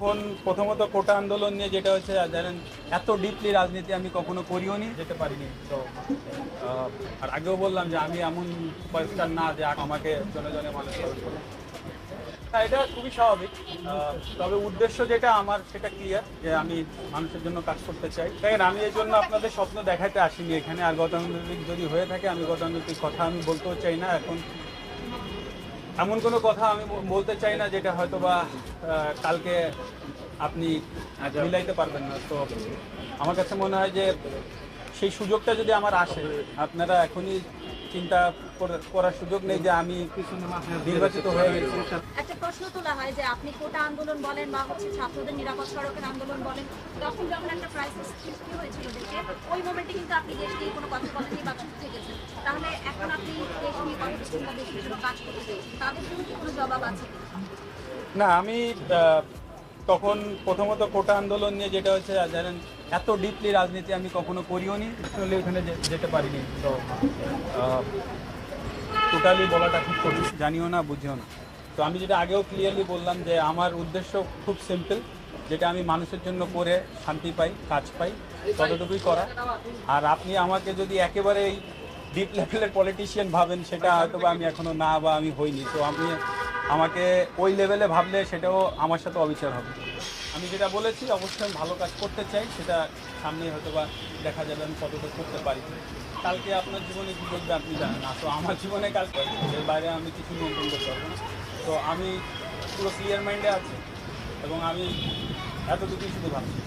এখন প্রথমত কোটা আন্দোলন নিয়ে যেটা হচ্ছে জানেন, এত ডিপলি রাজনীতি আমি কখনো করিও নি, যেতে পারিনি। তো আর আগেও বললাম যে আমি এমন সুপারস্টার না যে আমাকে জনে জনে মানুষ করে করবে। হ্যাঁ, এটা খুবই স্বাভাবিক। তবে উদ্দেশ্য যেটা আমার সেটা ক্লিয়ার, যে আমি মানুষের জন্য কাজ করতে চাই। দেখেন, আমি এই জন্য আপনাদের স্বপ্ন দেখাতে আসিনি এখানে। আর গতানুগতিক যদি হয়ে থাকে, আমি গতানুগতিক কথা আমি বলতেও চাই না। এখন এমন কোনো কথা আমি বলতে চাই না যেটা হয়তো বা কালকে আপনি মিলাইতে পারবেন না। তো আমার কাছে মনে হয় যে সেই সুযোগটা যদি আমার আসে, আপনারা এখনই চিন্তা করার সুযোগ নেই যে আমি নির্বাচিত হয়ে গেছি। একটা প্রশ্ন তোলা হয় যে আপনি কোটা আন্দোলন বলেন বা ছাত্রদের নিরাপদ সড়কের আন্দোলন বলেন, তখন যখন একটা ক্রাইসিস সৃষ্টি হয়েছিল দেশে, ওই মোমেন্টে কিন্তু আপনি দেশ নিয়ে কোনো কথা বলেননি বা চুপ থেকেছেন। তাহলে এখন আপনি দেশ নিয়ে কথা বলছেন বা দেশের জন্য কাজ করতে চাইছেন, তাদের জন্য কি কোনো জবাব আছে? না, আমি তখন প্রথমত কোটা আন্দোলন নিয়ে যেটা হচ্ছে জানেন, এত ডিপলি রাজনীতি আমি কখনো করিও নি, আসলে ওখানে যেতে পারিনি। তো টোটালি বলাটা ঠিক করি, জানিও না, বুঝিও না। তো আমি যেটা আগেও ক্লিয়ারলি বললাম যে আমার উদ্দেশ্য খুব সিম্পল, যেটা আমি মানুষের জন্য করে শান্তি পাই, কাজ পাই, ততটুকুই করা। আর আপনি আমাকে যদি একেবারে ডিপ লেভেলের পলিটিশিয়ান ভাবেন, সেটা হয়তো বা আমি এখনো না, বা আমি হইনি। তো আমি আমাকে ওই লেভেলে ভাবলে সেটাও আমার সাথে অবিচার হবে। আমি যেটা বলেছি, অবশ্যই আমি ভালো কাজ করতে চাই, সেটা সামনে হয়তো বা দেখা যাবে আমি কতটুকু করতে পারি। কালকে আপনার জীবনে কী করবে আপনি জানেন না, তো আমার জীবনে কালকে এর বাইরে আমি কিছু নিয়ন্ত্রণ করতে পারবো না। তো আমি পুরো ক্লিয়ার মাইন্ডে আছি এবং আমি এতটুকুই শুধু ভাবছি।